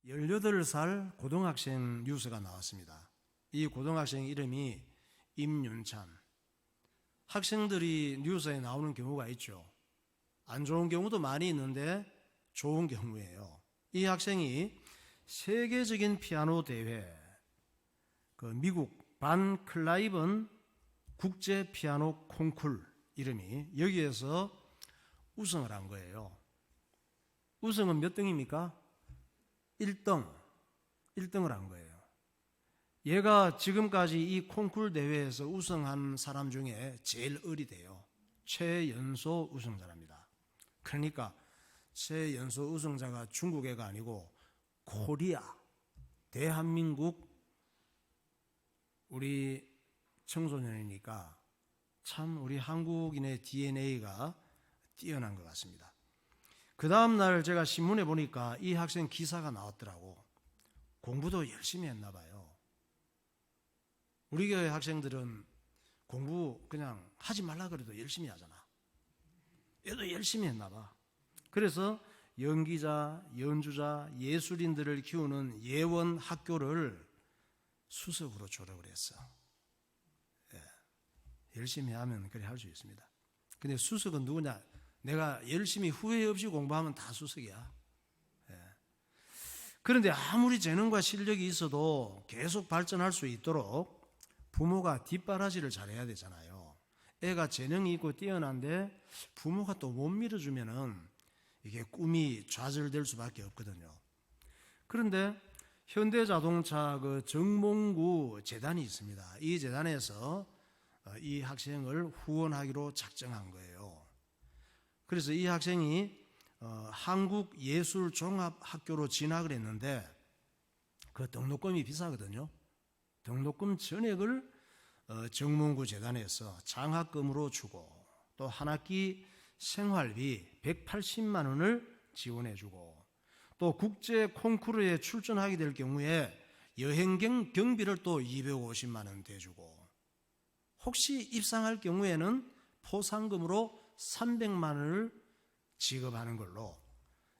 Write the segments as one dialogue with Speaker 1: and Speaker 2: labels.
Speaker 1: 18살 고등학생 뉴스가 나왔습니다. 이 고등학생 이름이 임윤찬. 학생들이 뉴스에 나오는 경우가 있죠. 안 좋은 경우도 많이 있는데 좋은 경우예요. 이 학생이 세계적인 피아노 대회, 미국 반 클라이번 국제 피아노 콩쿨 이름이, 여기에서 우승을 한 거예요. 우승은 몇 등입니까? 1등을 한 거예요. 얘가 지금까지 이 콩쿨 대회에서 우승한 사람 중에 제일 어리대요. 최연소 우승자랍니다. 그러니까 최연소 우승자가 중국 애가 아니고 코리아, 대한민국 우리 청소년이니까 참 우리 한국인의 DNA가 뛰어난 것 같습니다. 그 다음날 제가 신문에 보니까 이 학생 기사가 나왔더라고. 공부도 열심히 했나 봐요. 우리 교회 학생들은 공부 그냥 하지 말라 그래도 열심히 하잖아. 얘도 열심히 했나 봐. 그래서 연기자, 연주자, 예술인들을 키우는 예원 학교를 수석으로 졸업을 했어. 예. 열심히 하면 그래 할 수 있습니다. 근데 수석은 누구냐? 내가 열심히 후회 없이 공부하면 다 수석이야. 예. 그런데 아무리 재능과 실력이 있어도 계속 발전할 수 있도록 부모가 뒷바라지를 잘해야 되잖아요. 애가 재능이 있고 뛰어난데 부모가 또 못 밀어주면은 이게 꿈이 좌절될 수밖에 없거든요. 그런데 현대자동차 정몽구 재단이 있습니다. 이 재단에서 이 학생을 후원하기로 작정한 거예요. 그래서 이 학생이 한국예술종합학교로 진학을 했는데 그 등록금이 비싸거든요. 등록금 전액을 정몽구 재단에서 장학금으로 주고 또 한 학기 생활비 180만 원을 지원해 주고 또 국제 콩쿠르에 출전하게 될 경우에 여행 경비를 또 250만 원 대주고 혹시 입상할 경우에는 포상금으로 300만 원을 지급하는 걸로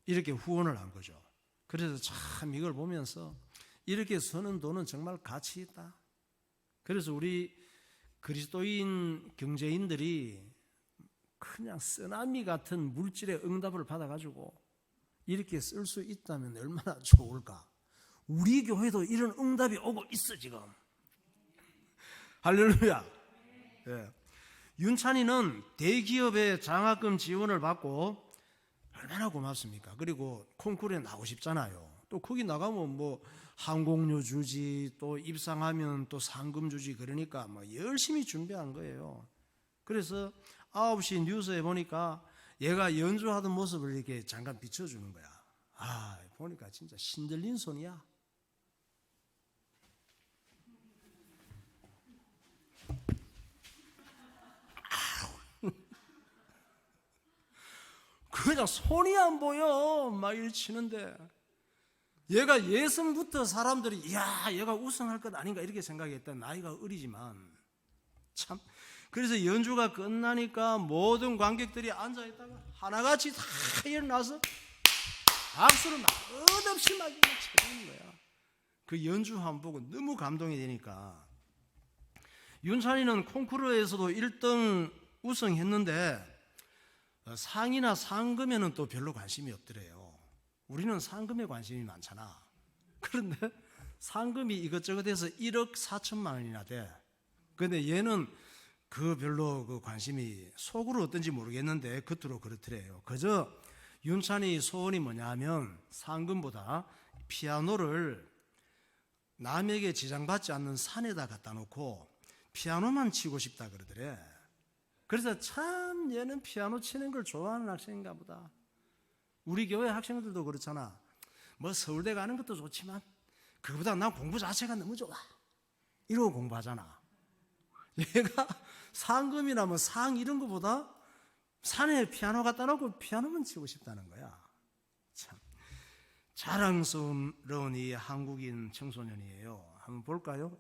Speaker 1: 이렇게 후원을 한 거죠. 그래서 참 이걸 보면서 이렇게 쓰는 돈은 정말 가치 있다. 그래서 우리 그리스도인 경제인들이 그냥 쓰나미 같은 물질의 응답을 받아가지고 이렇게 쓸 수 있다면 얼마나 좋을까. 우리 교회도 이런 응답이 오고 있어 지금. 할렐루야. 예. 윤찬이는 대기업의 장학금 지원을 받고 얼마나 고맙습니까? 그리고 콩쿠르에 나오고 싶잖아요. 또 거기 나가면 뭐 항공료 주지, 또 입상하면 또 상금 주지, 그러니까 뭐 열심히 준비한 거예요. 그래서 9시 뉴스에 보니까 얘가 연주하던 모습을 이렇게 잠깐 비춰주는 거야. 아, 보니까 진짜 신들린 손이야. 그냥 손이 안 보여. 막 일 치는데. 얘가 예선부터 사람들이 이야 얘가 우승할 것 아닌가 이렇게 생각했던 나이가 어리지만 참 그래서 연주가 끝나니까 모든 관객들이 앉아있다가 하나같이 다 일어나서 박수를 막 끝없이 막 쳐주는 거야. 그 연주 한번 보고 너무 감동이 되니까. 윤찬이는 콩쿠르에서도 1등 우승했는데 상이나 상금에는 또 별로 관심이 없더래요. 우리는 상금에 관심이 많잖아. 그런데 상금이 이것저것 해서 1억 4천만 원이나 돼. 그런데 얘는 별로 관심이 속으로 어떤지 모르겠는데 겉으로 그렇더래요. 그저 윤찬이 소원이 뭐냐 하면 상금보다 피아노를 남에게 지장받지 않는 산에다 갖다 놓고 피아노만 치고 싶다 그러더래. 그래서 참 얘는 피아노 치는 걸 좋아하는 학생인가 보다. 우리 교회 학생들도 그렇잖아. 뭐 서울대 가는 것도 좋지만 그거보다 난 공부 자체가 너무 좋아 이러고 공부하잖아. 얘가 상금이나 뭐 상 이런 것보다 산에 피아노 갖다 놓고 피아노만 치고 싶다는 거야. 참 자랑스러운 이 한국인 청소년이에요. 한번 볼까요?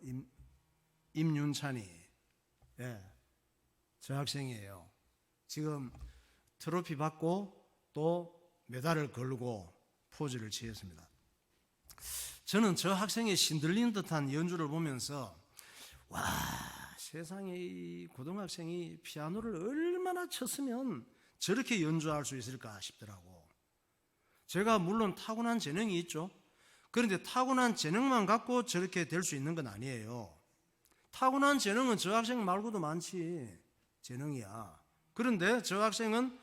Speaker 1: 임윤찬이. 예, 저 학생이에요. 지금 트로피 받고 또 메달을 걸고 포즈를 취했습니다. 저는 저 학생의 신들린 듯한 연주를 보면서 와, 세상에 이 고등학생이 피아노를 얼마나 쳤으면 저렇게 연주할 수 있을까 싶더라고. 제가 물론 타고난 재능이 있죠. 그런데 타고난 재능만 갖고 저렇게 될 수 있는 건 아니에요. 타고난 재능은 저 학생 말고도 많지. 재능이야. 그런데 저 학생은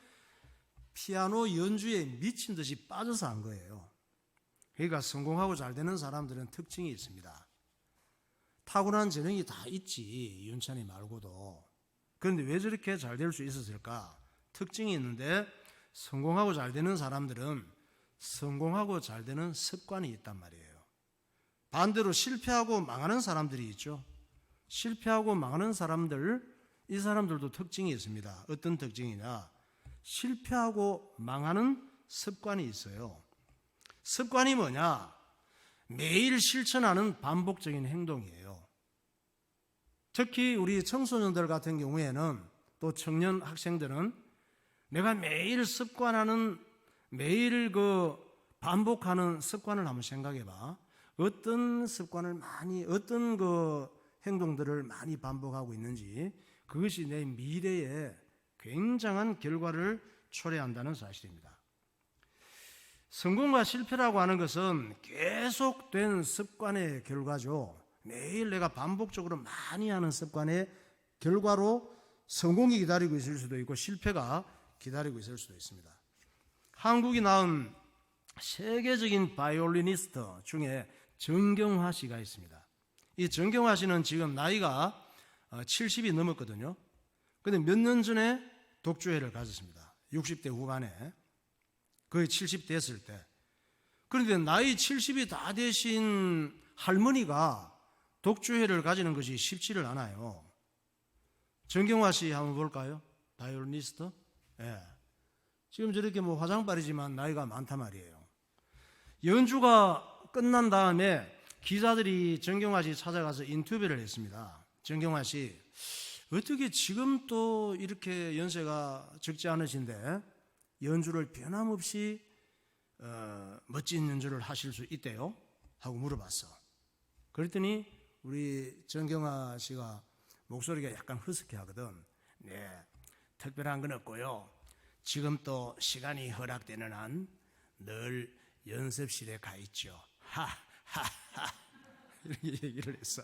Speaker 1: 피아노 연주에 미친 듯이 빠져서 한 거예요. 그러니까 성공하고 잘 되는 사람들은 특징이 있습니다. 타고난 재능이 다 있지, 윤찬이 말고도. 그런데 왜 저렇게 잘 될 수 있었을까? 특징이 있는데, 성공하고 잘 되는 사람들은 성공하고 잘 되는 습관이 있단 말이에요. 반대로 실패하고 망하는 사람들이 있죠. 실패하고 망하는 사람들, 이 사람들도 특징이 있습니다. 어떤 특징이냐? 실패하고 망하는 습관이 있어요. 습관이 뭐냐? 매일 실천하는 반복적인 행동이에요. 특히 우리 청소년들 같은 경우에는, 또 청년 학생들은 내가 매일 습관하는, 매일 반복하는 습관을 한번 생각해 봐. 어떤 습관을 어떤 행동들을 많이 반복하고 있는지, 그것이 내 미래에 굉장한 결과를 초래한다는 사실입니다. 성공과 실패라고 하는 것은 계속된 습관의 결과죠. 매일 내가 반복적으로 많이 하는 습관의 결과로 성공이 기다리고 있을 수도 있고 실패가 기다리고 있을 수도 있습니다. 한국이 낳은 세계적인 바이올리니스트 중에 정경화 씨가 있습니다. 이 정경화 씨는 지금 나이가 70이 넘었거든요. 그런데 몇 년 전에 독주회를 가졌습니다. 60대 후반에. 거의 70 됐을 때. 그런데 나이 70이 다 되신 할머니가 독주회를 가지는 것이 쉽지를 않아요. 정경화 씨 한번 볼까요? 바이올리니스트. 예. 지금 저렇게 화장빨이지만 나이가 많단 말이에요. 연주가 끝난 다음에 기자들이 정경화 씨 찾아가서 인터뷰를 했습니다. 정경화 씨, 어떻게 지금 또 이렇게 연세가 적지 않으신데 연주를 변함없이 멋진 연주를 하실 수 있대요? 하고 물어봤어. 그랬더니 우리 정경화 씨가 목소리가 약간 허스키 하거든. 네, 특별한 건 없고요. 지금 또 시간이 허락되는 한 늘 연습실에 가 있죠. 하하하 이렇게 얘기를 했어.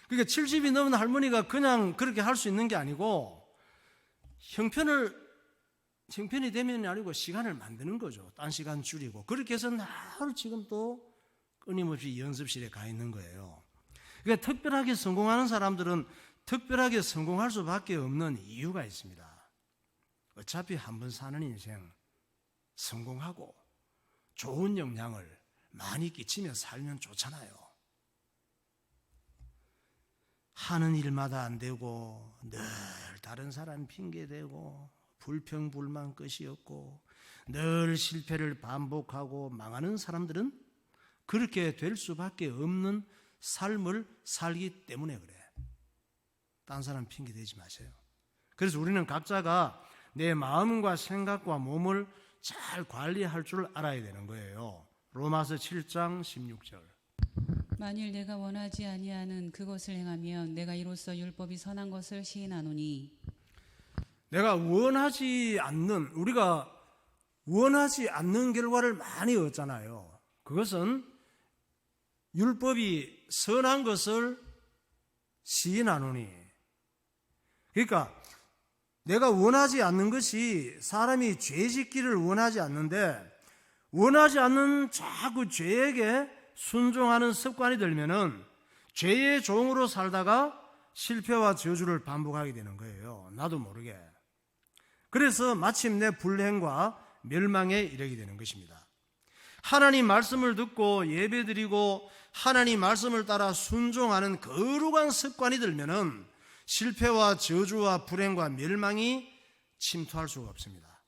Speaker 1: 그러니까 70이 넘은 할머니가 그냥 그렇게 할 수 있는 게 아니고 형편이 되면이 아니고 시간을 만드는 거죠. 딴 시간 줄이고. 그렇게 해서 하루 지금 또 끊임없이 연습실에 가 있는 거예요. 그러니까 특별하게 성공하는 사람들은 특별하게 성공할 수밖에 없는 이유가 있습니다. 어차피 한 번 사는 인생 성공하고 좋은 영향을 많이 끼치며 살면 좋잖아요. 하는 일마다 안 되고 늘 다른 사람 핑계대고 불평불만 끝이 없고 늘 실패를 반복하고 망하는 사람들은 그렇게 될 수밖에 없는 삶을 살기 때문에 그래. 딴 사람 핑계대지 마세요. 그래서 우리는 각자가 내 마음과 생각과 몸을 잘 관리할 줄 알아야 되는 거예요. 로마서 7장 16절.
Speaker 2: 만일 내가 원하지 아니하는 그것을 행하면 내가 이로써 율법이 선한 것을 시인하노니.
Speaker 1: 내가 우리가 원하지 않는 결과를 많이 얻잖아요. 그것은 율법이 선한 것을 시인하노니. 그러니까 내가 원하지 않는 것이, 사람이 죄 짓기를 원하지 않는데 원하지 않는 자꾸 죄에게 순종하는 습관이 들면은 죄의 종으로 살다가 실패와 저주를 반복하게 되는 거예요. 나도 모르게. 그래서 마침내 불행과 멸망에 이르게 되는 것입니다. 하나님 말씀을 듣고 예배드리고 하나님 말씀을 따라 순종하는 거룩한 습관이 들면은 실패와 저주와 불행과 멸망이 침투할 수가 없습니다.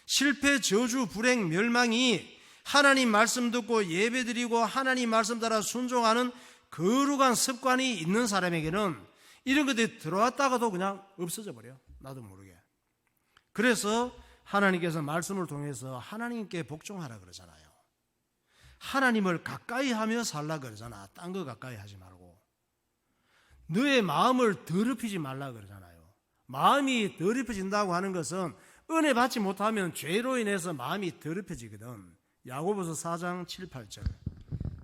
Speaker 1: 실패, 저주, 불행, 멸망이 하나님 말씀 듣고 예배드리고 하나님 말씀 따라 순종하는 거룩한 습관이 있는 사람에게는 이런 것들이 들어왔다가도 그냥 없어져 버려. 나도 모르게. 그래서 하나님께서 말씀을 통해서 하나님께 복종하라 그러잖아요. 하나님을 가까이 하며 살라 그러잖아. 딴 거 가까이 하지 말고. 너의 마음을 더럽히지 말라 그러잖아요. 마음이 더럽혀진다고 하는 것은 은혜 받지 못하면 죄로 인해서 마음이 더럽혀지거든. 야고보서 4장 7, 8절.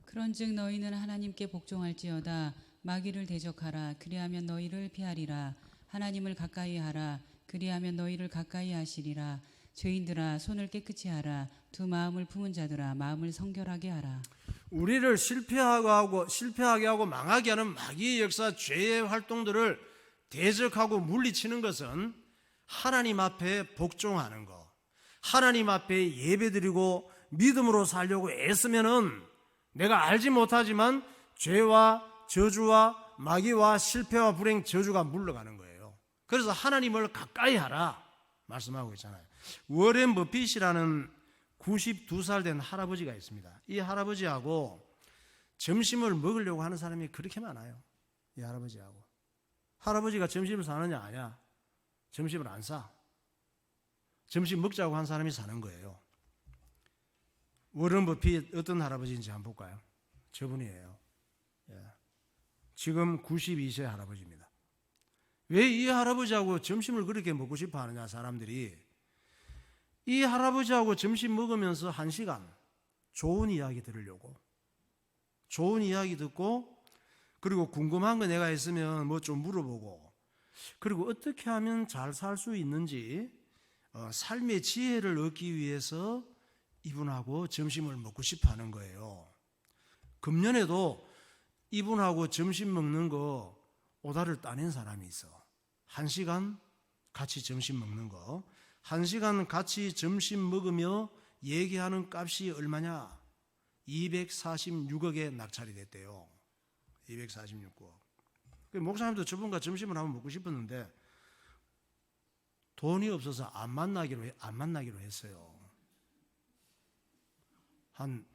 Speaker 2: 그런즉 너희는 하나님께 복종할지어다. 마귀를 대적하라. 그리하면 너희를 피하리라. 하나님을 가까이 하라. 그리하면 너희를 가까이 하시리라. 죄인들아 손을 깨끗이 하라. 두 마음을 품은 자들아 마음을 성결하게 하라.
Speaker 1: 우리를 실패하게 하고 망하게 하는 마귀의 역사, 죄의 활동들을 대적하고 물리치는 것은 하나님 앞에 복종하는 것, 하나님 앞에 예배드리고 믿음으로 살려고 애쓰면은 내가 알지 못하지만 죄와 저주와 마귀와 실패와 불행, 저주가 물러가는 거예요. 그래서 하나님을 가까이 하라 말씀하고 있잖아요. 워렌 버핏이라는 92살 된 할아버지가 있습니다. 이 할아버지하고 점심을 먹으려고 하는 사람이 그렇게 많아요. 이 할아버지하고. 할아버지가 점심을 사느냐 아니야. 점심을 안 사. 점심 먹자고 한 사람이 사는 거예요. 워렌 버핏 어떤 할아버지인지 한번 볼까요? 저분이에요. 지금 92세 할아버지입니다. 왜 이 할아버지하고 점심을 그렇게 먹고 싶어 하느냐, 사람들이. 이 할아버지하고 점심 먹으면서 1시간 좋은 이야기 들으려고, 좋은 이야기 듣고, 그리고 궁금한 거 내가 있으면 뭐 좀 물어보고, 그리고 어떻게 하면 잘 살 수 있는지 삶의 지혜를 얻기 위해서 이분하고 점심을 먹고 싶어 하는 거예요. 금년에도 이분하고 점심 먹는 거 오다를 따낸 사람이 있어. 1시간 같이 점심 먹는 거. 1시간 같이 점심 먹으며 얘기하는 값이 얼마냐? 246억에 낙찰이 됐대요. 246억. 목사님도 저분과 점심을 한번 먹고 싶었는데 돈이 없어서 안 만나기로 했어요. 한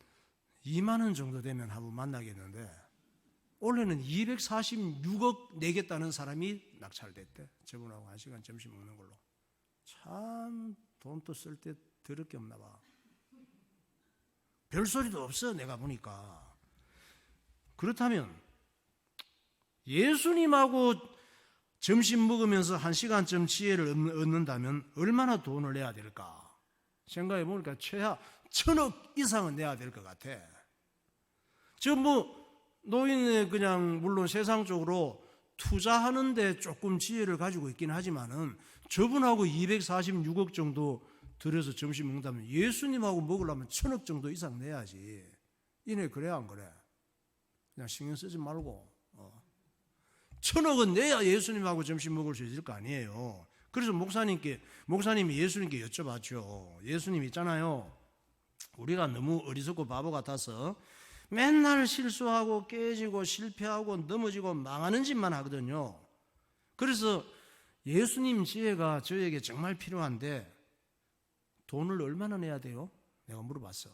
Speaker 1: 2만 원 정도 되면 한번 만나겠는데 원래는 246억 내겠다는 사람이 낙찰됐대. 저분하고 1시간 점심 먹는 걸로. 참 돈도 쓸 때 더럽게 없나 봐. 별소리도 없어 내가 보니까. 그렇다면 예수님하고 점심 먹으면서 1시간쯤 지혜를 얻는다면 얼마나 돈을 내야 될까? 생각해 보니까 최하 1,000억 이상은 내야 될 것 같아. 노인에 그냥 물론 세상적으로 투자하는데 조금 지혜를 가지고 있긴 하지만은 저분하고 246억 정도 들여서 점심 먹는다면 예수님하고 먹으려면 1,000억 정도 이상 내야지. 이네 그래 안 그래? 그냥 신경 쓰지 말고 1,000억은 내야 예수님하고 점심 먹을 수 있을 거 아니에요. 그래서 목사님이 예수님께 여쭤봤죠. 예수님 있잖아요. 우리가 너무 어리석고 바보 같아서 맨날 실수하고 깨지고 실패하고 넘어지고 망하는 짓만 하거든요. 그래서 예수님 지혜가 저에게 정말 필요한데 돈을 얼마나 내야 돼요? 내가 물어봤어.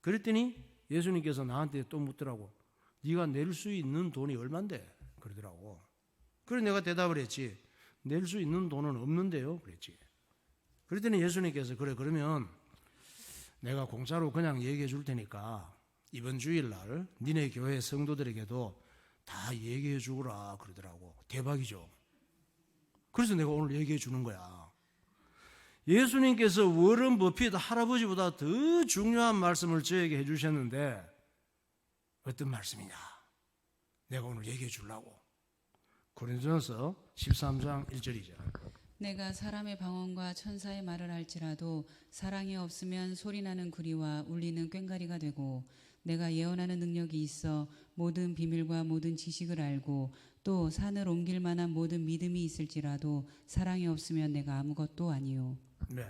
Speaker 1: 그랬더니 예수님께서 나한테 또 묻더라고. 네가 낼 수 있는 돈이 얼만데? 그러더라고. 그래서 내가 대답을 했지. 낼 수 있는 돈은 없는데요? 그랬지. 그랬더니 예수님께서 그래 그러면 내가 공짜로 그냥 얘기해 줄 테니까 이번 주일날 니네 교회 성도들에게도 다 얘기해 주거라 그러더라고. 대박이죠. 그래서 내가 오늘 얘기해 주는 거야. 예수님께서 워런 버핏 할아버지보다 더 중요한 말씀을 저에게 해 주셨는데 어떤 말씀이냐? 내가 오늘 얘기해 주려고. 고린도전서 13장 1절이죠.
Speaker 2: 내가 사람의 방언과 천사의 말을 할지라도 사랑이 없으면 소리나는 구리와 울리는 꽹과리가 되고 내가 예언하는 능력이 있어 모든 비밀과 모든 지식을 알고 또 산을 옮길 만한 모든 믿음이 있을지라도 사랑이 없으면 내가 아무것도 아니요.
Speaker 1: 네.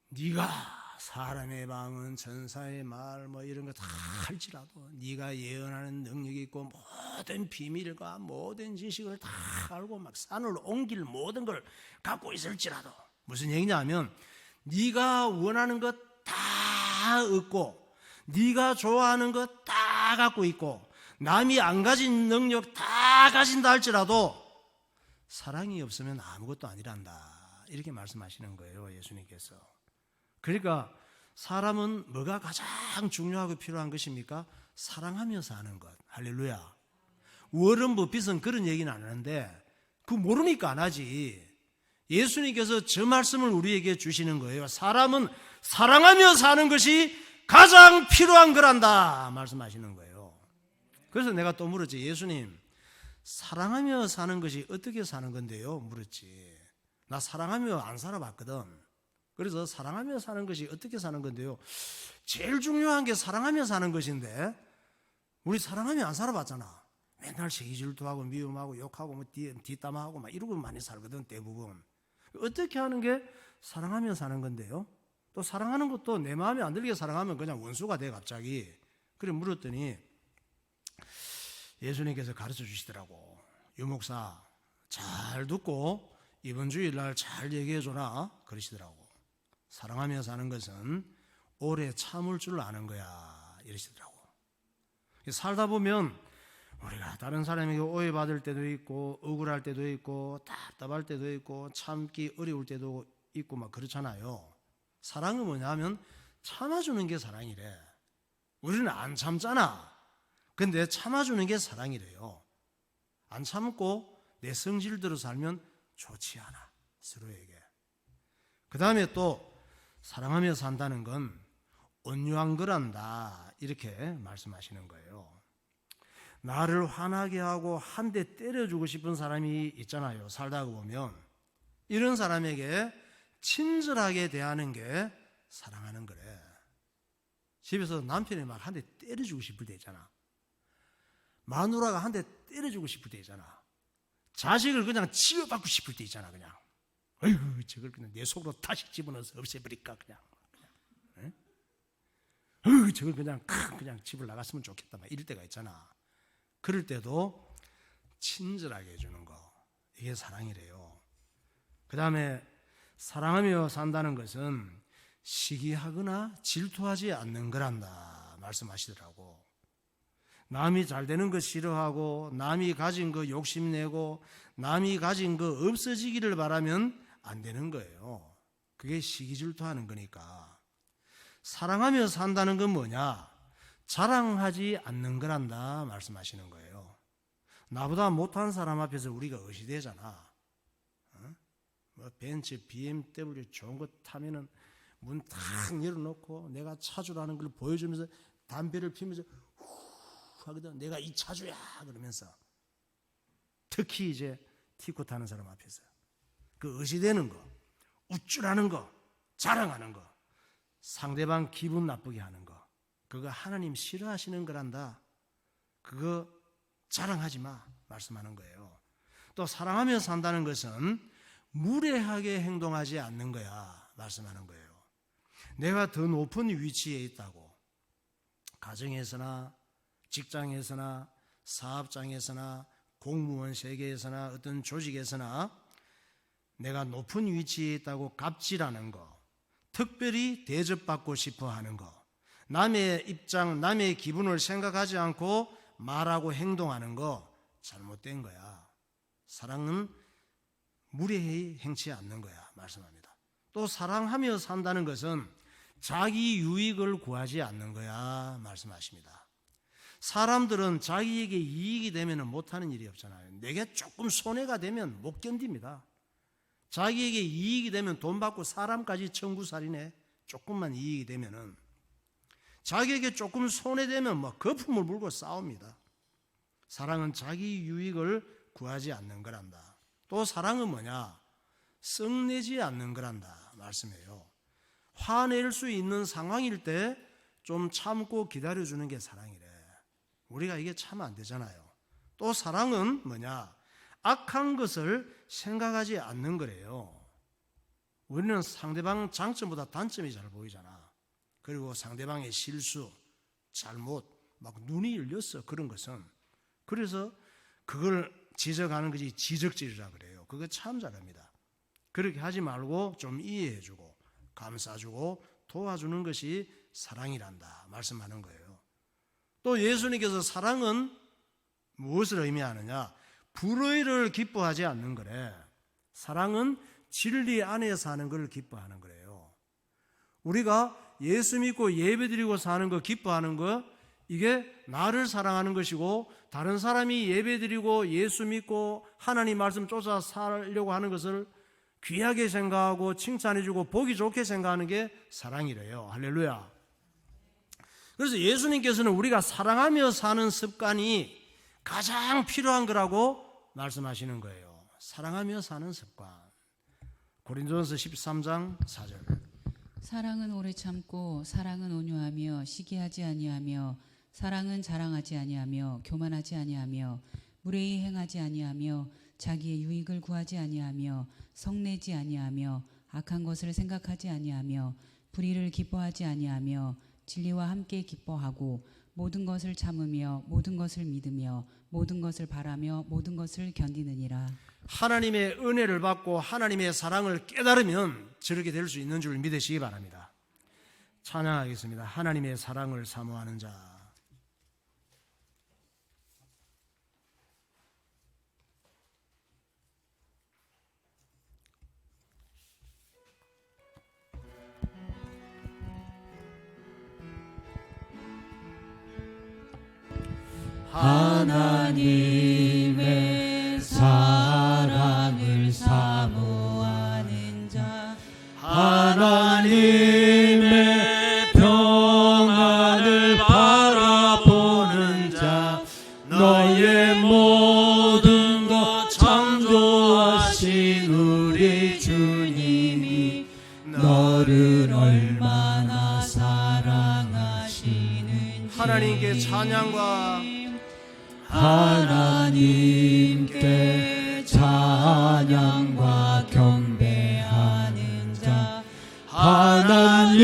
Speaker 1: 네가 사람의 방언, 천사의 말 뭐 이런 거 다 할지라도 네가 예언하는 능력이 있고 모든 비밀과 모든 지식을 다 알고 막 산을 옮길 모든 걸 갖고 있을지라도 무슨 얘기냐면 네가 원하는 것 다 얻고 네가 좋아하는 것 다 갖고 있고 남이 안 가진 능력 다 가진다 할지라도 사랑이 없으면 아무것도 아니란다. 이렇게 말씀하시는 거예요, 예수님께서. 그러니까 사람은 뭐가 가장 중요하고 필요한 것입니까? 사랑하며 사는 것. 할렐루야. 워런 버핏은 그런 얘기는 안 하는데 그거 모르니까 안 하지. 예수님께서 저 말씀을 우리에게 주시는 거예요. 사람은 사랑하며 사는 것이 가장 필요한 거란다 말씀하시는 거예요. 그래서 내가 또 물었지. 예수님, 사랑하며 사는 것이 어떻게 사는 건데요? 물었지. 나 사랑하며 안 살아봤거든. 그래서 사랑하며 사는 것이 어떻게 사는 건데요? 제일 중요한 게 사랑하며 사는 것인데 우리 사랑하며 안 살아봤잖아. 맨날 시기질투하고 미움하고 욕하고 뭐 뒷담화하고 막 이러고 많이 살거든 대부분. 어떻게 하는 게 사랑하며 사는 건데요? 또 사랑하는 것도 내 마음에 안 들게 사랑하면 그냥 원수가 돼 갑자기. 그래 물었더니 예수님께서 가르쳐 주시더라고. 유목사 잘 듣고 이번 주일날 잘 얘기해 줘라 그러시더라고. 사랑하며 사는 것은 오래 참을 줄 아는 거야 이러시더라고. 살다 보면 우리가 다른 사람에게 오해받을 때도 있고 억울할 때도 있고 답답할 때도 있고 참기 어려울 때도 있고 막 그렇잖아요. 사랑은 뭐냐면 참아주는 게 사랑이래. 우리는 안 참잖아. 근데 참아주는 게 사랑이래요. 안 참고 내 성질대로 살면 좋지 않아 서로에게. 그 다음에 또 사랑하며 산다는 건 온유한 거란다 이렇게 말씀하시는 거예요. 나를 화나게 하고 한 대 때려주고 싶은 사람이 있잖아요. 살다가 보면 이런 사람에게 친절하게 대하는 게 사랑하는 거래. 집에서 남편이 막 한 대 때려주고 싶을 때 있잖아. 마누라가 한 대 때려주고 싶을 때 있잖아. 자식을 그냥 치유받고 싶을 때 있잖아. 그냥 어휴 저걸 그냥 내 속으로 다시 집어넣어서 없애버릴까 그냥. 저걸 그냥 집을 나갔으면 좋겠다 막 이럴 때가 있잖아. 그럴 때도 친절하게 해주는 거 이게 사랑이래요. 그 다음에 사랑하며 산다는 것은 시기하거나 질투하지 않는 거란다 말씀하시더라고. 남이 잘 되는 거 싫어하고 남이 가진 거 욕심내고 남이 가진 거 없어지기를 바라면 안 되는 거예요. 그게 시기질투하는 거니까. 사랑하며 산다는 건 뭐냐? 자랑하지 않는 거란다 말씀하시는 거예요. 나보다 못한 사람 앞에서 우리가 의시되잖아. 뭐 벤츠, BMW 좋은 거 타면은 문 탁 열어놓고 내가 차주라는 걸 보여주면서 담배를 피우면서 후 하거든. 내가 이 차주야 그러면서. 특히 이제 티코 타는 사람 앞에서 그 의시되는 거, 우쭐하는 거, 자랑하는 거, 상대방 기분 나쁘게 하는 거, 그거 하나님 싫어하시는 거란다. 그거 자랑하지 마 말씀하는 거예요. 또 사랑하며 산다는 것은 무례하게 행동하지 않는 거야 말씀하는 거예요. 내가 더 높은 위치에 있다고 가정에서나 직장에서나 사업장에서나 공무원 세계에서나 어떤 조직에서나 내가 높은 위치에 있다고 갑질하는 거, 특별히 대접받고 싶어 하는 거, 남의 입장, 남의 기분을 생각하지 않고 말하고 행동하는 거 잘못된 거야. 사랑은 무례히 행치 않는 거야 말씀합니다. 또 사랑하며 산다는 것은 자기 유익을 구하지 않는 거야 말씀하십니다. 사람들은 자기에게 이익이 되면 못하는 일이 없잖아요. 내게 조금 손해가 되면 못 견딥니다. 자기에게 이익이 되면 돈 받고 사람까지 청구살인해. 조금만 이익이 되면은. 자기에게 조금 손해되면 뭐 거품을 물고 싸웁니다. 사랑은 자기 유익을 구하지 않는 거란다. 또 사랑은 뭐냐? 썩내지 않는 거란다 말씀해요. 화낼 수 있는 상황일 때 좀 참고 기다려주는 게 사랑이래. 우리가 이게 참 안 되잖아요. 또 사랑은 뭐냐? 악한 것을 생각하지 않는 거래요. 우리는 상대방 장점보다 단점이 잘 보이잖아. 그리고 상대방의 실수, 잘못, 막 눈이 열렸어 그런 것은. 그래서 그걸 지적하는 것이 지적질이라 그래요. 그거 참 잘합니다. 그렇게 하지 말고 좀 이해해주고 감싸주고 도와주는 것이 사랑이란다 말씀하는 거예요. 또 예수님께서 사랑은 무엇을 의미하느냐? 불의를 기뻐하지 않는 거래. 사랑은 진리 안에 사는 걸 기뻐하는 거래요. 우리가 예수 믿고 예배드리고 사는 거, 기뻐하는 거, 이게 나를 사랑하는 것이고, 다른 사람이 예배드리고 예수 믿고 하나님 말씀 쫓아 살려고 하는 것을 귀하게 생각하고 칭찬해주고 보기 좋게 생각하는 게 사랑이래요. 할렐루야. 그래서 예수님께서는 우리가 사랑하며 사는 습관이 가장 필요한 거라고 말씀하시는 거예요. 사랑하며 사는 습관. 고린도전서 13장 4절.
Speaker 2: 사랑은 오래 참고 사랑은 온유하며 시기하지 아니하며 사랑은 자랑하지 아니하며 교만하지 아니하며 무례히 행하지 아니하며 자기의 유익을 구하지 아니하며 성내지 아니하며 악한 것을 생각하지 아니하며 불의를 기뻐하지 아니하며 진리와 함께 기뻐하고 모든 것을 참으며 모든 것을 믿으며 모든 것을 바라며 모든 것을 견디느니라.
Speaker 1: 하나님의 은혜를 받고 하나님의 사랑을 깨달으면 저렇게 될 수 있는 줄 믿으시기 바랍니다. 찬양하겠습니다. 하나님의 사랑을 사모하는 자.
Speaker 2: 하나님의 사랑을 사모하는 자,
Speaker 1: 하나님의 평안을 바라보는 자, 너의 모든 것 창조하신 우리 주님이 너를 얼마나
Speaker 2: 사랑하시는지
Speaker 1: 하나님께 찬양과
Speaker 2: 하나님께 찬양과 경배하는 자,
Speaker 1: 하나님의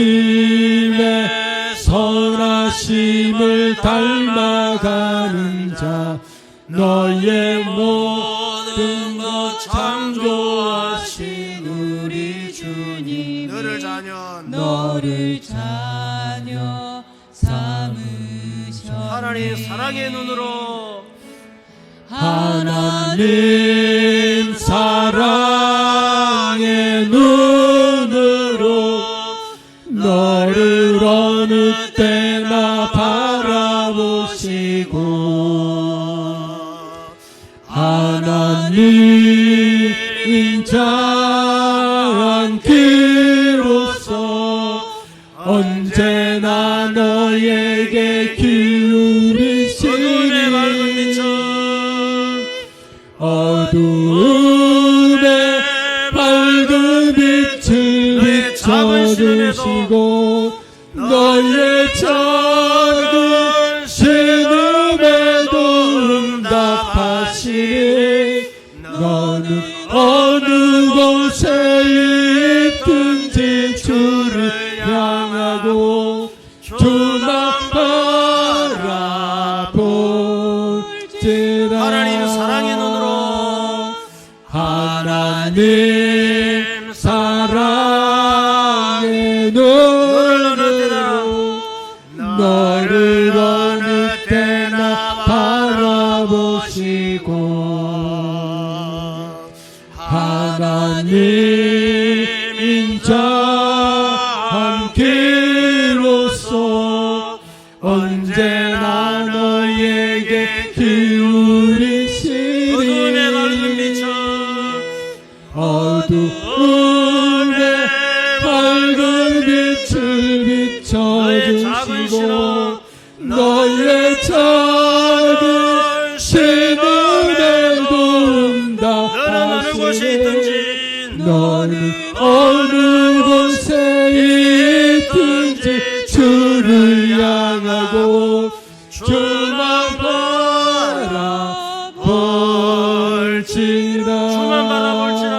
Speaker 1: 선하심을 닮아가는 자, 너의 모든 것 창조하신 우리 주님, 너를
Speaker 2: 자녀 삼으셔.
Speaker 1: 하나님 사랑의 눈으로,
Speaker 2: 하나님
Speaker 1: 사랑의 눈으로 너를 어느 때나 바라보시고, 하나님 인자 않기로써 언제나 너에게 기울이시니 어두움에 밝은 빛을 비춰주시고 너의 작은 신음에도 응답하시니 너는 어느 곳에 있든지 주를 향하고 주만 바라볼지라. 하나님 사랑의 눈으로, 하나님 사랑의 눈으로 너를 어느 때나 바라보시고, 하나님 인자 함께로서 언제나 너에게 기울이시니 어두움에 밝은 빛을 비춰주시고 너의 작은 신음에도 응답하시니 너는 어느 곳에 있든지 주를 향하고 주만 바라볼지라. 주만 바라볼지라.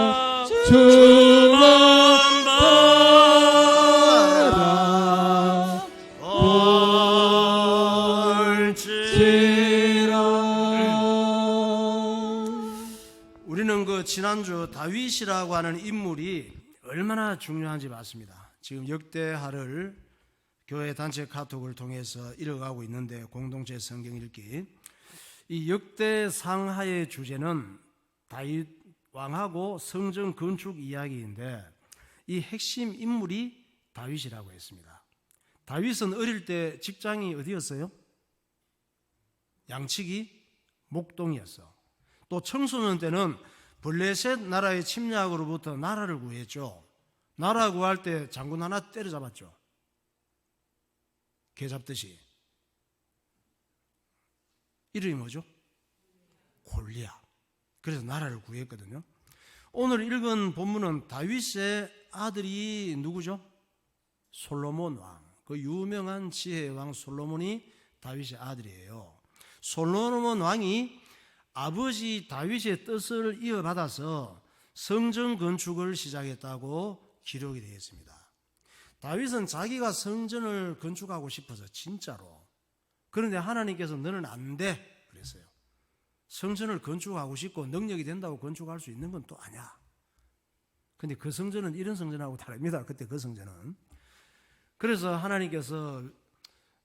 Speaker 1: 우리는 그 지난주 다윗이라고 하는 인물이 얼마나 중요한지 봤습니다. 지금 역대하를 교회 단체 카톡을 통해서 읽어가고 있는데, 공동체 성경 읽기, 이 역대상하의 주제는 다윗 왕하고 성전 건축 이야기인데 이 핵심 인물이 다윗이라고 했습니다. 다윗은 어릴 때 직장이 어디였어요? 양치기 목동이었어. 또 청소년 때는 블레셋 나라의 침략으로부터 나라를 구했죠. 나라 구할 때 장군 하나 때려잡았죠. 개 잡듯이. 이름이 뭐죠? 골리앗. 그래서 나라를 구했거든요. 오늘 읽은 본문은 다윗의 아들이 누구죠? 솔로몬 왕. 그 유명한 지혜의 왕 솔로몬이 다윗의 아들이에요. 솔로몬 왕이 아버지 다윗의 뜻을 이어받아서 성전 건축을 시작했다고 기록이 되어 있습니다. 다윗은 자기가 성전을 건축하고 싶어서 진짜로. 그런데 하나님께서 너는 안 돼 그랬어요. 성전을 건축하고 싶고 능력이 된다고 건축할 수 있는 건 또 아니야. 근데 그 성전은 이런 성전하고 다릅니다. 그때 그 성전은. 그래서 하나님께서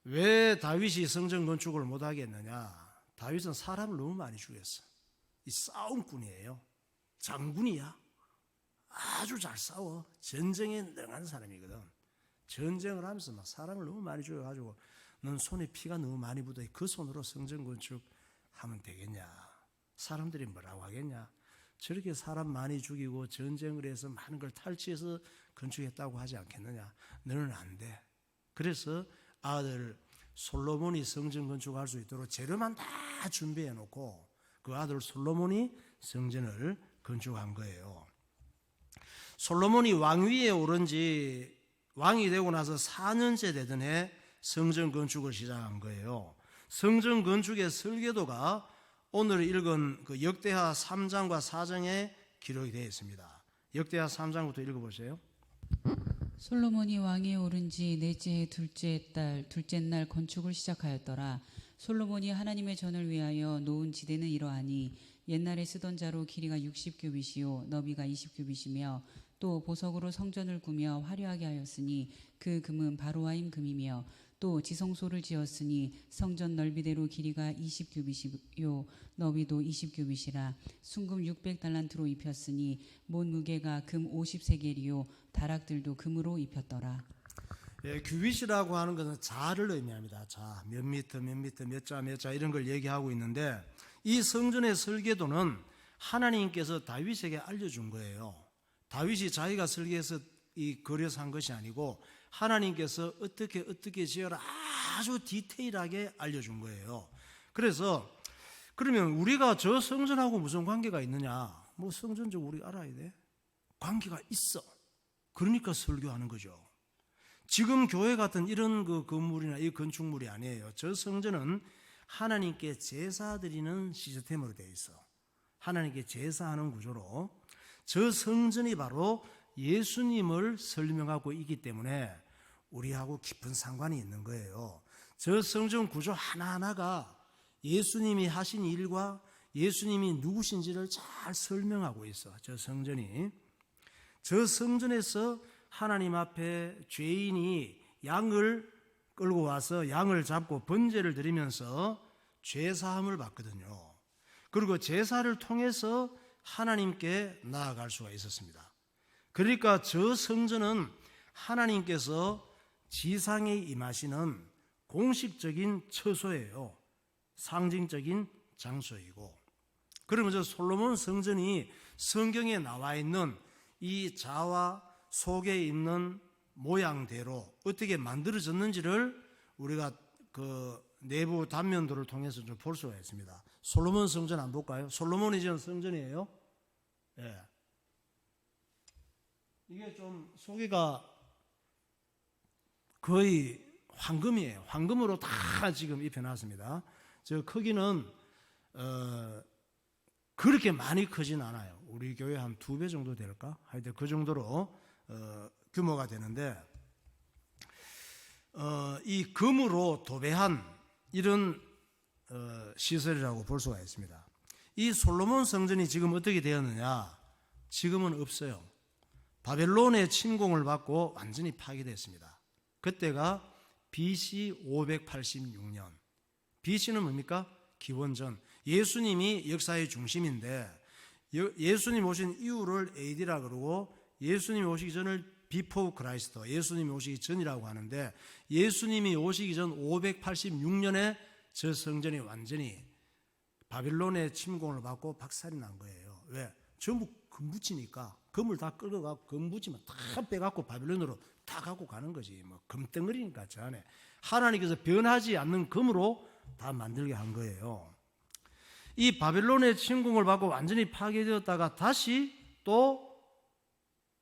Speaker 1: 왜 다윗이 성전 건축을 못하게 했느냐. 다윗은 사람을 너무 많이 죽였어. 이 싸움꾼이에요. 장군이야. 아주 잘 싸워. 전쟁에 능한 사람이거든. 전쟁을 하면서 막 사람을 너무 많이 죽여가지고 넌 손에 피가 너무 많이 묻어. 그 손으로 성전 건축하면 되겠냐. 사람들이 뭐라고 하겠냐. 저렇게 사람 많이 죽이고 전쟁을 해서 많은 걸 탈취해서 건축했다고 하지 않겠느냐. 너는 안 돼. 그래서 아들 솔로몬이 성전 건축할 수 있도록 재료만 다 준비해 놓고 그 아들 솔로몬이 성전을 건축한 거예요. 솔로몬이 왕위에 오른 지 왕이 되고 나서 4년째 되던 해 성전 건축을 시작한 거예요. 성전 건축의 설계도가 오늘 읽은 그 역대하 3장과 4장에 기록이 되어 있습니다. 역대하 3장부터 읽어보세요.
Speaker 2: 솔로몬이 왕위에 오른 지 넷째 해 둘째 날 건축을 시작하였더라. 솔로몬이 하나님의 전을 위하여 놓은 지대는 이러하니 옛날에 쓰던 자로 길이가 60규빗이요 너비가 20규빗이며 또 보석으로 성전을 꾸며 화려하게 하였으니 그 금은 바로아임 금이며 또 지성소를 지었으니 성전 넓이대로 길이가 20규빗이요 너비도 20규빗이라 순금 600달란트로 입혔으니 못 무게가 금 50세겔이요 다락들도 금으로 입혔더라.
Speaker 1: 예, 규빗이라고 하는 것은 자를 의미합니다. 자, 몇 미터, 몇 미터, 몇 자 이런 걸 얘기하고 있는데 이 성전의 설계도는 하나님께서 다윗에게 알려준 거예요. 다윗이 자기가 설계해서 그려서 한 것이 아니고 하나님께서 어떻게 지어라 아주 디테일하게 알려준 거예요. 그래서 그러면 우리가 저 성전하고 무슨 관계가 있느냐? 뭐 성전적 우리 알아야 돼. 관계가 있어. 그러니까 설교하는 거죠. 지금 교회 같은 이런 그 건물이나 이 건축물이 아니에요. 저 성전은 하나님께 제사 드리는 시스템으로 되어 있어. 하나님께 제사하는 구조로 저 성전이 바로 예수님을 설명하고 있기 때문에 우리하고 깊은 상관이 있는 거예요. 저 성전 구조 하나하나가 예수님이 하신 일과 예수님이 누구신지를 잘 설명하고 있어. 저 성전이. 저 성전에서 하나님 앞에 죄인이 양을 끌고 와서 양을 잡고 번제를 드리면서 죄사함을 받거든요. 그리고 제사를 통해서 하나님께 나아갈 수가 있었습니다. 그러니까 저 성전은 하나님께서 지상에 임하시는 공식적인 처소예요. 상징적인 장소이고. 그러면 저 솔로몬 성전이 성경에 나와 있는 이 자와 속에 있는 모양대로 어떻게 만들어졌는지를 우리가 그 내부 단면도를 통해서 좀 볼 수가 있습니다. 솔로몬 성전 한번 볼까요? 솔로몬이 지은 성전이에요. 예. 이게 좀 소개가 거의 황금이에요. 황금으로 다 지금 입혀놨습니다. 저 크기는 그렇게 많이 크진 않아요. 우리 교회 한 2배 정도 될까? 하여튼 그 정도로 규모가 되는데 이 금으로 도배한 이런 시설이라고 볼 수가 있습니다. 이 솔로몬 성전이 지금 어떻게 되었느냐? 지금은 없어요. 바벨론의 침공을 받고 완전히 파괴됐습니다. 그때가 BC 586년. BC는 뭡니까? 기원전. 예수님이 역사의 중심인데 예수님 오신 이후를 AD라 그러고 예수님 오시기 전을 비포 크라이스트, 예수님이 오시기 전이라고 하는데, 예수님이 오시기 전 586년에 저 성전이 완전히 바빌론의 침공을 받고 박살이 난 거예요. 왜? 전부 금붙이니까 금을 다 끌어가고 금붙이면 다 빼갖고 바빌론으로 다 갖고 가는 거지. 뭐 금덩어리니까 저 안에 하나님께서 변하지 않는 금으로 다 만들게 한 거예요. 이 바빌론의 침공을 받고 완전히 파괴되었다가 다시 또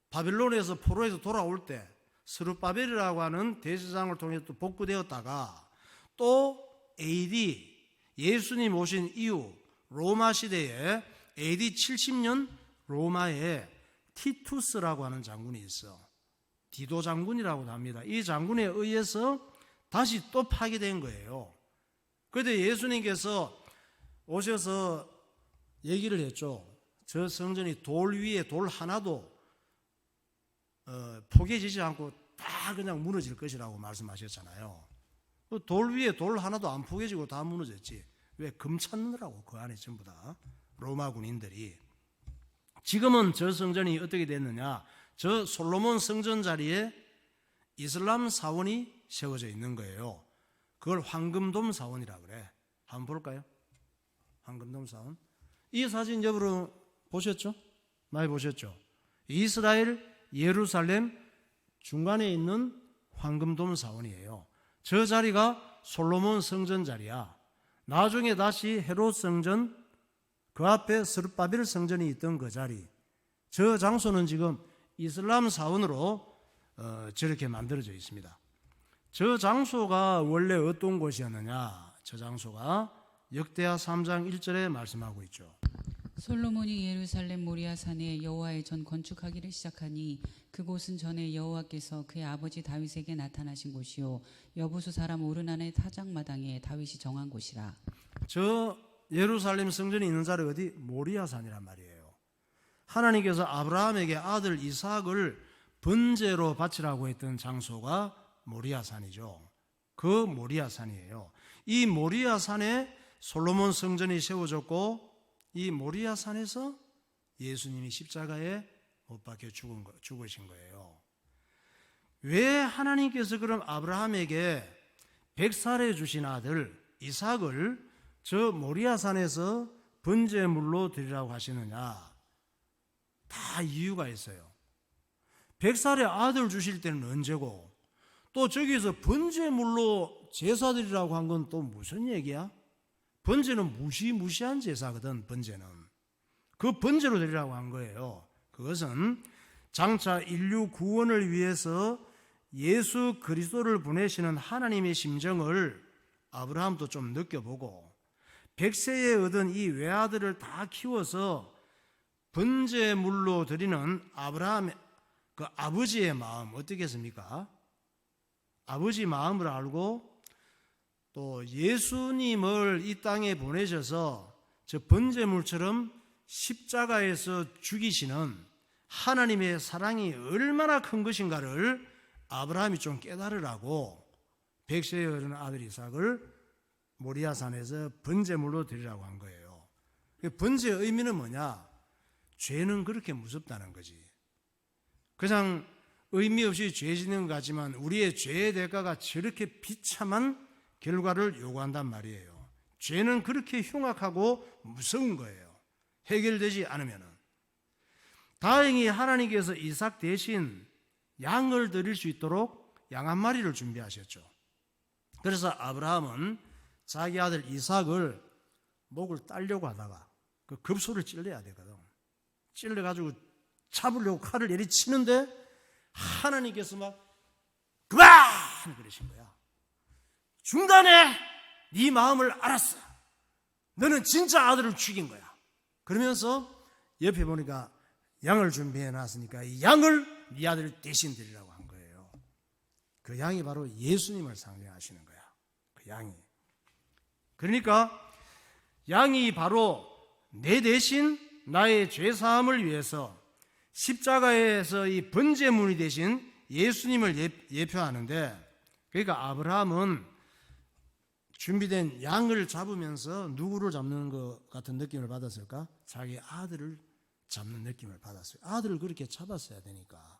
Speaker 1: 바빌론에서 포로에서 돌아올 때 스룹바벨이라고 하는 대제사장을 통해서 또 복구되었다가 또 AD 예수님 오신 이후 로마 시대에 AD 70년 로마에 티투스라고 하는 장군이 있어. 디도 장군이라고도 합니다. 이 장군에 의해서 다시 또 파괴된 거예요. 그런데 예수님께서 오셔서 얘기를 했죠. 저 성전이 돌 위에 돌 하나도 포개지지 않고 다 그냥 무너질 것이라고 말씀하셨잖아요. 돌 위에 돌 하나도 안 포개지고 다 무너졌지. 왜? 금 찾느라고 그 안에 전부 다 로마 군인들이. 지금은 저 성전이 어떻게 됐느냐, 저 솔로몬 성전 자리에 이슬람 사원이 세워져 있는 거예요. 그걸 황금돔 사원이라 그래. 한번 볼까요? 황금돔 사원. 이 사진 여러분 보셨죠? 많이 보셨죠? 이스라엘 예루살렘 중간에 있는 황금돔 사원이에요. 저 자리가 솔로몬 성전 자리야. 나중에 다시 헤롯 성전, 그 앞에 스룹바벨 성전이 있던 그 자리, 저 장소는 지금 이슬람 사원으로 저렇게 만들어져 있습니다. 저 장소가 원래 어떤 곳이었느냐, 저 장소가 역대하 3장 1절에 말씀하고 있죠.
Speaker 2: 솔로몬이 예루살렘 모리아 산에 여호와의 전 건축하기를 시작하니 그곳은 전에 여호와께서 그의 아버지 다윗에게 나타나신 곳이요 여부수 사람 오르난의 타작마당에 다윗이 정한 곳이라.
Speaker 1: 저 예루살렘 성전이 있는 자리 어디? 모리아 산이란 말이에요. 하나님께서 아브라함에게 아들 이삭을 번제로 바치라고 했던 장소가 모리아 산이죠. 그 모리아 산이에요. 이 모리아 산에 솔로몬 성전이 세워졌고, 이 모리아 산에서 예수님이 십자가에 못 박혀 죽으신 거예요. 왜 하나님께서 그럼 아브라함에게 100살에 주신 아들 이삭을 저 모리아 산에서 번제물로 드리라고 하시느냐? 다 이유가 있어요. 100살에 아들 주실 때는 언제고, 또 저기서 번제물로 제사 드리라고 한 건 또 무슨 얘기야? 번제는 무시무시한 제사거든. 번제는 그 번제로 드리라고 한 거예요. 그것은 장차 인류 구원을 위해서 예수 그리스도를 보내시는 하나님의 심정을 아브라함도 좀 느껴보고, 100세에 얻은 이 외아들을 다 키워서 번제물로 드리는 아브라함의 그 아버지의 마음 어떻겠습니까? 아버지 마음을 알고 또 예수님을 이 땅에 보내셔서 저 번제물처럼 십자가에서 죽이시는 하나님의 사랑이 얼마나 큰 것인가를 아브라함이 좀 깨달으라고 100세에 어른 아들 이삭을 모리아산에서 번제물로 드리라고 한 거예요. 번제의 의미는 뭐냐? 죄는 그렇게 무섭다는 거지. 그냥 의미 없이 죄 짓는 것 같지만 우리의 죄의 대가가 저렇게 비참한 결과를 요구한단 말이에요. 죄는 그렇게 흉악하고 무서운 거예요. 해결되지 않으면은. 다행히 하나님께서 이삭 대신 양을 드릴 수 있도록 양 한 마리를 준비하셨죠. 그래서 아브라함은 자기 아들 이삭을 목을 따려고 하다가 그 급소를 찔러야 되거든. 찔러가지고 잡으려고 칼을 내리치는데 하나님께서 막 그만! 그러신 거야. 중단해! 네 마음을 알았어. 너는 진짜 아들을 죽인 거야. 그러면서 옆에 보니까 양을 준비해 놨으니까 이 양을 네 아들 대신 드리라고 한 거예요. 그 양이 바로 예수님을 상징하시는 거야. 그 양이. 그러니까 양이 바로 내 대신 나의 죄사함을 위해서 십자가에서 이 번제물이 되신 예수님을 예표하는데, 그러니까 아브라함은 준비된 양을 잡으면서 누구를 잡는 것 같은 느낌을 받았을까? 자기 아들을 잡는 느낌을 받았어요. 아들을 그렇게 잡았어야 되니까.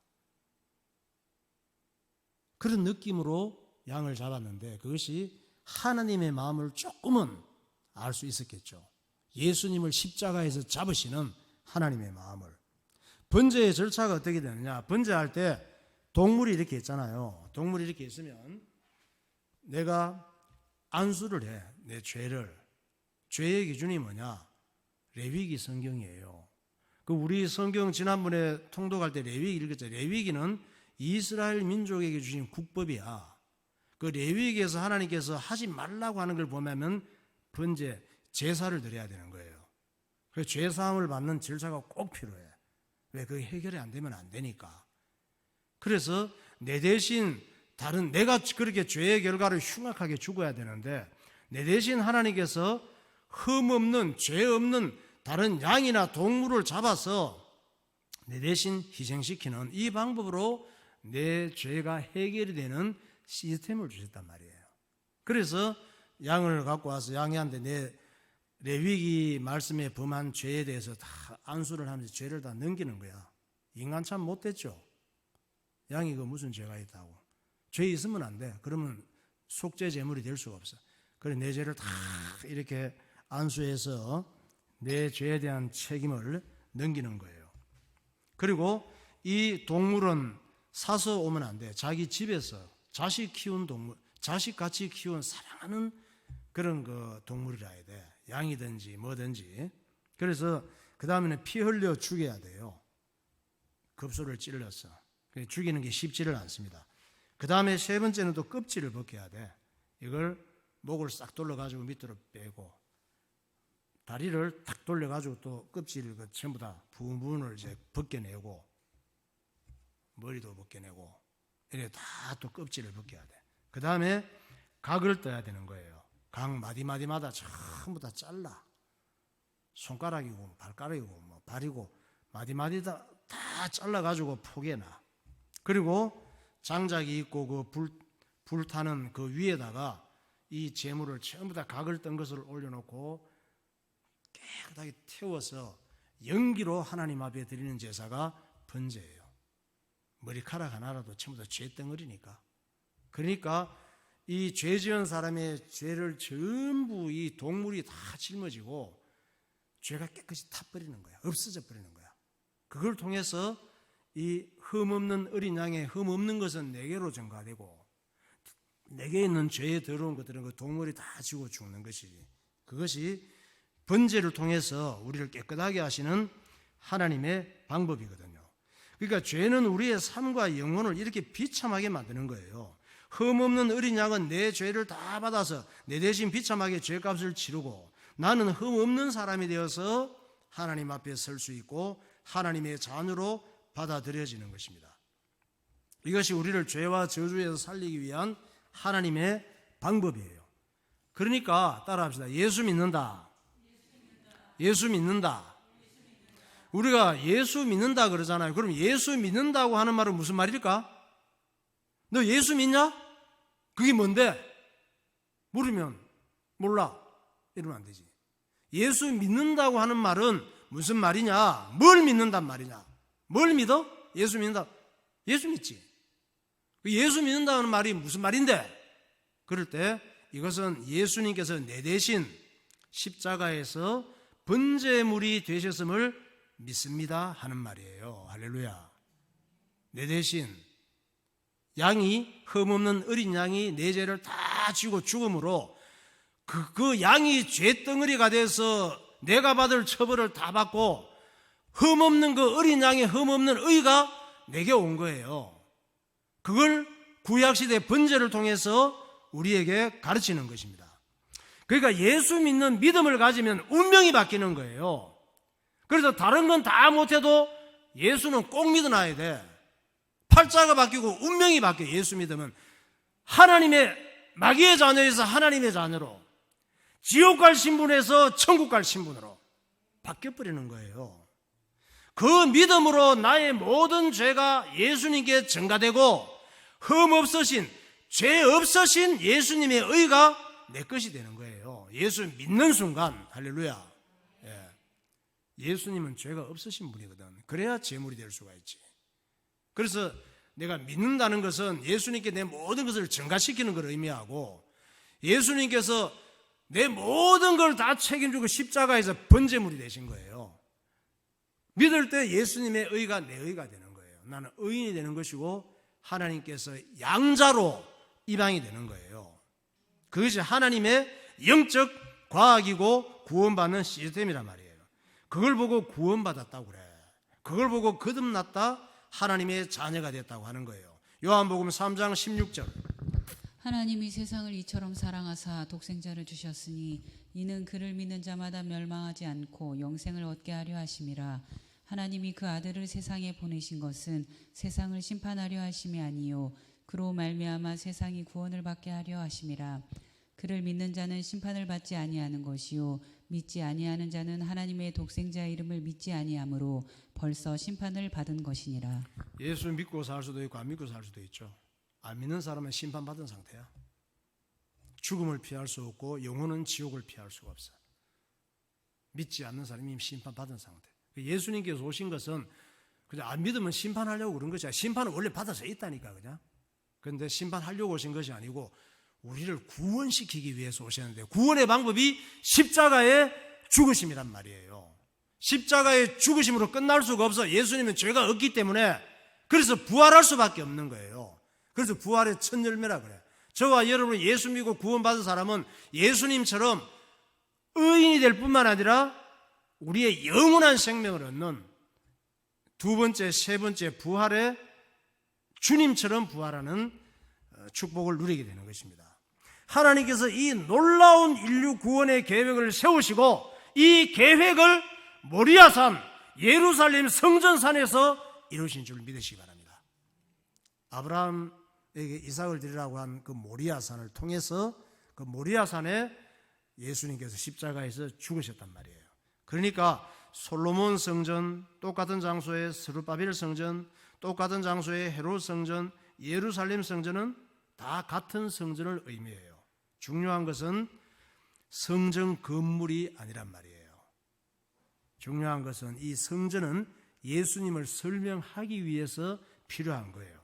Speaker 1: 그런 느낌으로 양을 잡았는데 그것이 하나님의 마음을 조금은 알 수 있었겠죠. 예수님을 십자가에서 잡으시는 하나님의 마음을. 번제의 절차가 어떻게 되느냐, 번제할 때 동물이 이렇게 있잖아요. 동물이 이렇게 있으면 내가 안수를 해, 내 죄를. 죄의 기준이 뭐냐? 레위기 성경이에요. 그 우리 성경 지난번에 통독할 때 레위기 읽었죠. 레위기는 이스라엘 민족에게 주신 국법이야. 그 레위기에서 하나님께서 하지 말라고 하는 걸 보면 번제, 제사를 드려야 되는 거예요. 그 죄사함을 받는 절차가 꼭 필요해. 왜? 그게 해결이 안 되면 안 되니까. 그래서 내 대신 다른, 내가 그렇게 죄의 결과를 흉악하게 죽어야 되는데 내 대신 하나님께서 흠 없는, 죄 없는 다른 양이나 동물을 잡아서 내 대신 희생시키는 이 방법으로 내 죄가 해결이 되는 시스템을 주셨단 말이에요. 그래서 양을 갖고 와서 양이한테 내 레위기 말씀에 범한 죄에 대해서 다 안수를 하면서 죄를 다 넘기는 거야. 인간 참 못됐죠. 양이 그 무슨 죄가 있다고. 죄 있으면 안 돼. 그러면 속죄 제물이 될 수가 없어. 그래 내 죄를 다 이렇게 안수해서 내 죄에 대한 책임을 넘기는 거예요. 그리고 이 동물은 사서 오면 안 돼. 자기 집에서 자식 키운 동물, 자식같이 키운 사랑하는 그런 그 동물이라 해야 돼. 양이든지 뭐든지. 그래서 그 다음에는 피 흘려 죽여야 돼요. 급소를 찔러서. 죽이는 게 쉽지를 않습니다. 그 다음에 세 번째는 또 껍질을 벗겨야 돼. 이걸 목을 싹 돌려가지고 밑으로 빼고 다리를 탁 돌려가지고 또 껍질을 전부 다 부분을 이제 벗겨내고 머리도 벗겨내고 이렇게 다 또 껍질을 벗겨야 돼. 그 다음에 각을 떠야 되는 거예요. 각 마디마디마다 전부 다 잘라. 손가락이고 발가락이고 뭐 발이고 마디마디 다 잘라가지고 포개놔. 그리고 장작이 있고 그 불타는 그 위에다가 이 재물을 전부 다 각을 뜬 것을 올려놓고 깨끗하게 태워서 연기로 하나님 앞에 드리는 제사가 번제예요. 머리카락 하나라도 전부 다 죄덩어리니까. 그러니까 이 죄 지은 사람의 죄를 전부 이 동물이 다 짊어지고 죄가 깨끗이 타버리는 거야. 없어져 버리는 거야. 그걸 통해서 이 흠 없는 어린 양의 흠 없는 것은 내게로 전가되고 내게 있는 죄에 더러운 것들은 그 동물이 다 지고 죽는 것이지. 그것이 번제를 통해서 우리를 깨끗하게 하시는 하나님의 방법이거든요. 그러니까 죄는 우리의 삶과 영혼을 이렇게 비참하게 만드는 거예요. 흠 없는 어린 양은 내 죄를 다 받아서 내 대신 비참하게 죄값을 치르고 나는 흠 없는 사람이 되어서 하나님 앞에 설 수 있고 하나님의 자녀로 받아들여지는 것입니다. 이것이 우리를 죄와 저주에서 살리기 위한 하나님의 방법이에요. 그러니까 따라합시다. 예수 믿는다. 예수 믿는다. 우리가 예수 믿는다 그러잖아요. 그럼 예수 믿는다고 하는 말은 무슨 말일까? 너 예수 믿냐? 그게 뭔데? 물으면 몰라. 이러면 안 되지. 예수 믿는다고 하는 말은 무슨 말이냐? 뭘 믿는단 말이냐? 뭘 믿어? 예수 믿는다. 예수 믿지. 예수 믿는다는 말이 무슨 말인데? 그럴 때 이것은 예수님께서 내 대신 십자가에서 번제물이 되셨음을 믿습니다 하는 말이에요. 할렐루야. 내 대신 양이 흠없는 어린 양이 내 죄를 다 지고 죽음으로 그 양이 죄덩어리가 돼서 내가 받을 처벌을 다 받고 흠없는 그 어린 양의 흠없는 의가 내게 온 거예요. 그걸 구약시대 번제를 통해서 우리에게 가르치는 것입니다. 그러니까 예수 믿는 믿음을 가지면 운명이 바뀌는 거예요. 그래서 다른 건 다 못해도 예수는 꼭 믿어놔야 돼. 팔자가 바뀌고 운명이 바뀌어. 예수 믿으면 하나님의 마귀의 자녀에서 하나님의 자녀로, 지옥 갈 신분에서 천국 갈 신분으로 바뀌어버리는 거예요. 그 믿음으로 나의 모든 죄가 예수님께 전가되고 흠 없으신, 죄 없으신 예수님의 의가 내 것이 되는 거예요. 예수 믿는 순간. 할렐루야. 예수님은 죄가 없으신 분이거든. 그래야 제물이 될 수가 있지. 그래서 내가 믿는다는 것은 예수님께 내 모든 것을 증가시키는 걸 의미하고, 예수님께서 내 모든 걸 다 책임지고 십자가에서 번제물이 되신 거예요. 믿을 때 예수님의 의가 내 의가 되는 거예요. 나는 의인이 되는 것이고 하나님께서 양자로 입양이 되는 거예요. 그것이 하나님의 영적 과학이고 구원받는 시스템이란 말이에요. 그걸 보고 구원받았다고 그래. 그걸 보고 거듭났다, 하나님의 자녀가 됐다고 하는 거예요. 요한복음 3장 16절.
Speaker 2: 하나님이 세상을 이처럼 사랑하사 독생자를 주셨으니 이는 그를 믿는 자마다 멸망하지 않고 영생을 얻게 하려 하심이라. 하나님이 그 아들을 세상에 보내신 것은 세상을 심판하려 하심이 아니요 그로 말미암아 세상이 구원을 받게 하려 하심이라. 그를 믿는 자는 심판을 받지 아니하는 것이요 믿지 아니하는 자는 하나님의 독생자 이름을 믿지 아니하므로 벌써 심판을 받은 것이니라.
Speaker 1: 예수 믿고 살 수도 있고 안 믿고 살 수도 있죠. 안 믿는 사람은 심판받은 상태야. 죽음을 피할 수 없고 영혼은 지옥을 피할 수가 없어. 믿지 않는 사람이 심판받은 상태. 예수님께서 오신 것은 그냥 안 믿으면 심판하려고 그런 것이야. 심판은 원래 받아서 있다니까 그냥. 그런데 심판하려고 오신 것이 아니고 우리를 구원시키기 위해서 오셨는데, 구원의 방법이 십자가의 죽으심이란 말이에요. 십자가의 죽으심으로 끝날 수가 없어. 예수님은 죄가 없기 때문에. 그래서 부활할 수밖에 없는 거예요. 그래서 부활의 첫 열매라 그래. 저와 여러분이 예수 믿고 구원받은 사람은 예수님처럼 의인이 될 뿐만 아니라 우리의 영원한 생명을 얻는 두 번째, 세 번째 부활의 주님처럼 부활하는 축복을 누리게 되는 것입니다. 하나님께서 이 놀라운 인류 구원의 계획을 세우시고 이 계획을 모리아산 예루살렘 성전산에서 이루신 줄 믿으시기 바랍니다. 아브라함에게 이삭을 드리라고 한 그 모리아산을 통해서 그 모리아산에 예수님께서 십자가에서 죽으셨단 말이에요. 그러니까 솔로몬 성전, 똑같은 장소의 스룹바벨 성전, 똑같은 장소의 헤롯 성전, 예루살렘 성전은 다 같은 성전을 의미해요. 중요한 것은 성전 건물이 아니란 말이에요. 중요한 것은 이 성전은 예수님을 설명하기 위해서 필요한 거예요.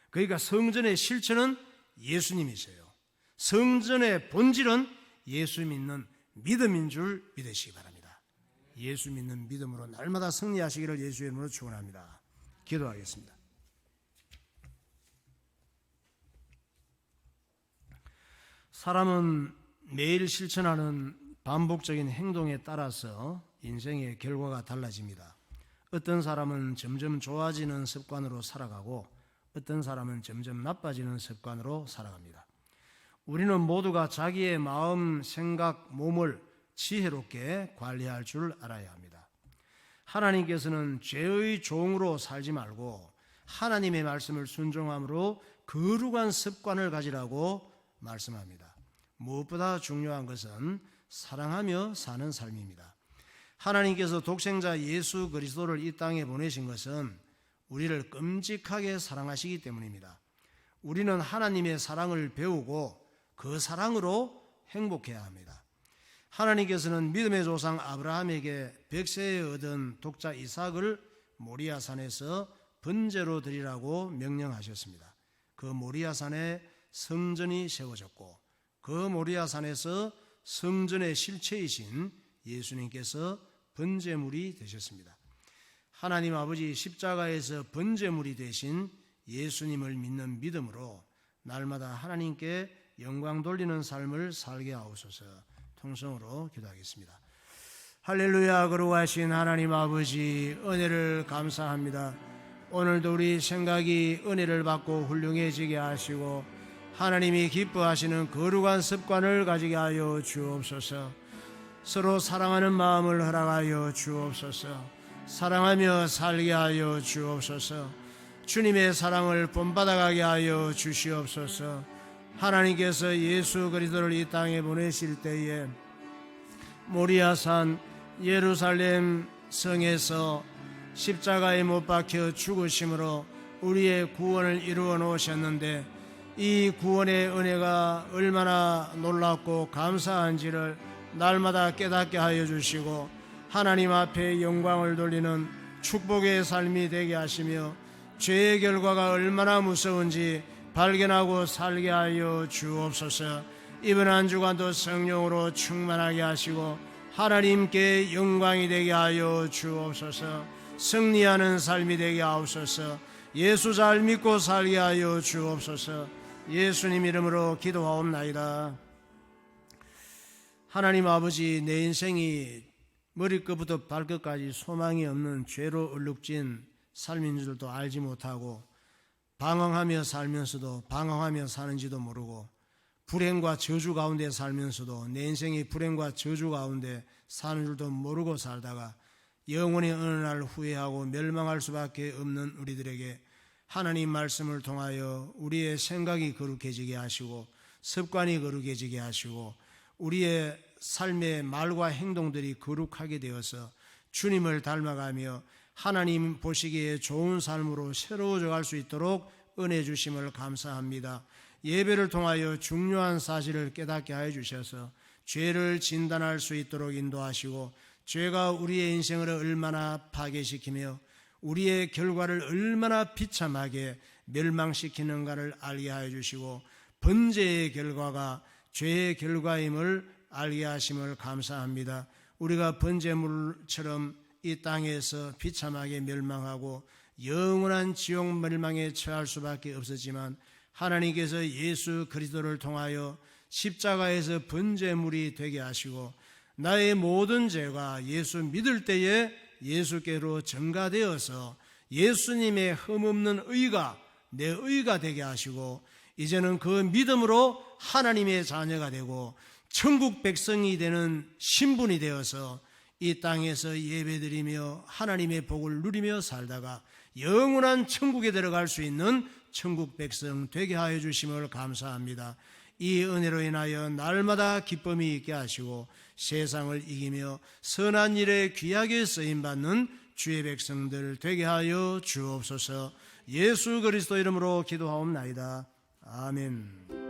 Speaker 1: 그러니까 성전의 실체는 예수님이세요. 성전의 본질은 예수 믿는 믿음인 줄 믿으시기 바랍니다. 예수 믿는 믿음으로 날마다 승리하시기를 예수의 이름으로 축원합니다. 기도하겠습니다. 사람은 매일 실천하는 반복적인 행동에 따라서 인생의 결과가 달라집니다. 어떤 사람은 점점 좋아지는 습관으로 살아가고 어떤 사람은 점점 나빠지는 습관으로 살아갑니다. 우리는 모두가 자기의 마음, 생각, 몸을 지혜롭게 관리할 줄 알아야 합니다. 하나님께서는 죄의 종으로 살지 말고 하나님의 말씀을 순종함으로 거룩한 습관을 가지라고 말씀합니다. 무엇보다 중요한 것은 사랑하며 사는 삶입니다. 하나님께서 독생자 예수 그리스도를 이 땅에 보내신 것은 우리를 끔찍하게 사랑하시기 때문입니다. 우리는 하나님의 사랑을 배우고 그 사랑으로 행복해야 합니다. 하나님께서는 믿음의 조상 아브라함에게 백세에 얻은 독자 이삭을 모리아산에서 번제로 드리라고 명령하셨습니다. 그 모리아산에 성전이 세워졌고 그 모리아산에서 성전의 실체이신 예수님께서 번제물이 되셨습니다. 하나님 아버지 십자가에서 번제물이 되신 예수님을 믿는 믿음으로 날마다 하나님께 영광 돌리는 삶을 살게 하옵소서. 통성으로 기도하겠습니다. 할렐루야. 거룩하신 하나님 아버지, 은혜를 감사합니다. 오늘도 우리 생각이 은혜를 받고 훌륭해지게 하시고 하나님이 기뻐하시는 거룩한 습관을 가지게 하여 주옵소서. 서로 사랑하는 마음을 허락하여 주옵소서. 사랑하며 살게 하여 주옵소서. 주님의 사랑을 본받아가게 하여 주시옵소서. 하나님께서 예수 그리스도를 이 땅에 보내실 때에 모리아산 예루살렘 성에서 십자가에 못 박혀 죽으심으로 우리의 구원을 이루어 놓으셨는데 이 구원의 은혜가 얼마나 놀랍고 감사한지를 날마다 깨닫게 하여 주시고 하나님 앞에 영광을 돌리는 축복의 삶이 되게 하시며 죄의 결과가 얼마나 무서운지 발견하고 살게 하여 주옵소서. 이번 한 주간도 성령으로 충만하게 하시고 하나님께 영광이 되게 하여 주옵소서. 승리하는 삶이 되게 하옵소서. 예수 잘 믿고 살게 하여 주옵소서. 예수님 이름으로 기도하옵나이다. 하나님 아버지, 내 인생이 머리끝부터 발끝까지 소망이 없는 죄로 얼룩진 삶인 줄도 알지 못하고 방황하며 살면서도 방황하며 사는지도 모르고 불행과 저주 가운데 살면서도 내 인생이 불행과 저주 가운데 사는 줄도 모르고 살다가 영원히 어느 날 후회하고 멸망할 수밖에 없는 우리들에게 하나님 말씀을 통하여 우리의 생각이 거룩해지게 하시고 습관이 거룩해지게 하시고 우리의 삶의 말과 행동들이 거룩하게 되어서 주님을 닮아가며 하나님 보시기에 좋은 삶으로 새로워져 갈 수 있도록 은혜 주심을 감사합니다. 예배를 통하여 중요한 사실을 깨닫게 하여 주셔서 죄를 진단할 수 있도록 인도하시고 죄가 우리의 인생을 얼마나 파괴시키며 우리의 결과를 얼마나 비참하게 멸망시키는가를 알게 하여 주시고 번제의 결과가 죄의 결과임을 알게 하심을 감사합니다. 우리가 번제물처럼 이 땅에서 비참하게 멸망하고 영원한 지옥 멸망에 처할 수밖에 없었지만 하나님께서 예수 그리스도를 통하여 십자가에서 번제물이 되게 하시고 나의 모든 죄가 예수 믿을 때에 예수께로 전가되어서 예수님의 흠없는 의가 내 의가 되게 하시고 이제는 그 믿음으로 하나님의 자녀가 되고 천국 백성이 되는 신분이 되어서 이 땅에서 예배드리며 하나님의 복을 누리며 살다가 영원한 천국에 들어갈 수 있는 천국 백성 되게 하여 주심을 감사합니다. 이 은혜로 인하여 날마다 기쁨이 있게 하시고 세상을 이기며 선한 일에 귀하게 쓰임받는 주의 백성들 되게 하여 주옵소서. 예수 그리스도 이름으로 기도하옵나이다. 아멘.